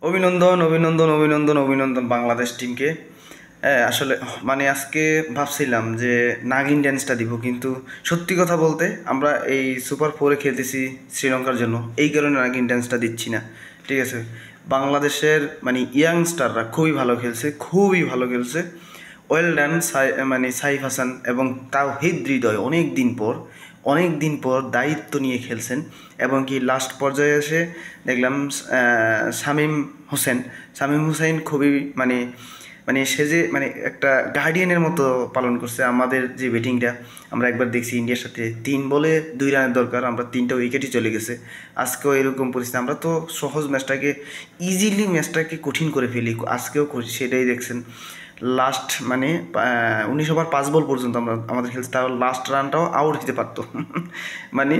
অভিনন্দন অভিনন্দন অভিনন্দন অভিনন্দন বাংলাদেশ টিমকে। আসলে মানে আজকে ভাবছিলাম যে নাগিন ড্যান্সটা দিব, কিন্তু সত্যি কথা বলতে আমরা এই সুপার 4-এ খেলতেছি শ্রীলঙ্কার জন্য, এই কারণে নাগিন ড্যান্সটা দিচ্ছি না। ঠিক আছে, বাংলাদেশের মানে ইয়াংস্টাররা খুবই ভালো খেলছে, খুবই ভালো খেলছে। ওয়েল ডান মানে সাইফ হাসান এবং তাওহিদ হৃদয় অনেক দিন পর দায়িত্ব নিয়ে খেলছেন, এবং কি লাস্ট পর্যায়ে এসে দেখলাম শামীম হোসেন খুবই মানে মানে সে যে মানে একটা গার্ডিয়ানের মতো পালন করছে আমাদের যে ব্যাটিংটা। আমরা একবার দেখছি ইন্ডিয়ার সাথে 3 বলে 2 রানের দরকার, আমরা 3টা উইকেটই চলে গেছে। আজকেও এরকম পরিস্থিতি, আমরা তো সহজ ম্যাচটাকে কঠিন করে ফেলি, আজকেও সেটাই দেখছেন। লাস্ট মানে 19 ওভার 5 বল পর্যন্ত আমাদের খেলছি, তাও লাস্ট রানটাও আউট হইতে পারতো মানে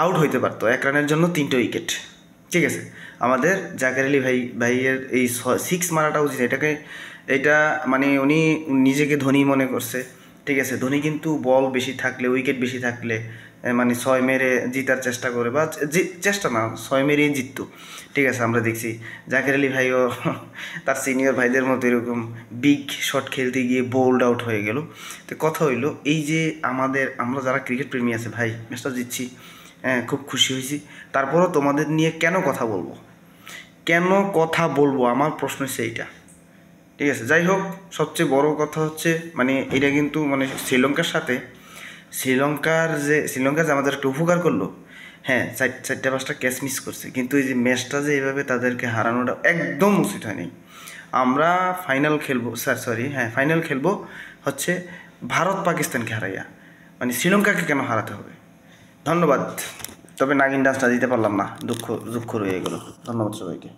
আউট হইতে পারতো, 1 রানের জন্য 3টে উইকেট। ঠিক আছে, আমাদের জাকের আলী ভাইয়ের এই 6 মারাটা উচিত। এটা মানে উনি নিজেকে ধোনি মনে করছে। ঠিক আছে, ধোনি কিন্তু বল বেশি থাকলে, উইকেট বেশি থাকলে মানে 6 মেরে জিতার চেষ্টা করে, বা চেষ্টা না, 6 মেরেই জিততো। ঠিক আছে, আমরা দেখছি জাকের আলী ভাইও তার সিনিয়র ভাইদের মতো এরকম বিগ শট খেলতে গিয়ে বোল্ড আউট হয়ে গেল। তো কথা হইলো এই যে আমরা যারা ক্রিকেট প্রেমী আছে ভাই, ম্যাচটা জিতছি, হ্যাঁ খুব খুশি হয়েছি। তারপরও তোমাদের নিয়ে কেন কথা বলবো আমার প্রশ্ন হচ্ছে এইটা। ঠিক আছে, যাই হোক, সবচেয়ে বড় কথা হচ্ছে মানে এটা কিন্তু মানে শ্রীলঙ্কার যে আমাদের একটা উপকার করলো। হ্যাঁ, 4-5টা ক্যাচ মিস করছে, কিন্তু এই যে ম্যাচটা যে এইভাবে তাদেরকে হারানোটা একদম উচিত হয়নি। আমরা ফাইনাল খেলবো হচ্ছে ভারত পাকিস্তানকে হারাইয়া, মানে শ্রীলঙ্কাকে কেন হারাতে হবে। ধন্যবাদ। তবে নাগিন ডান্সটা দিতে পারলাম না, দুঃখ রয়ে গেল। ধন্যবাদ সবাইকে।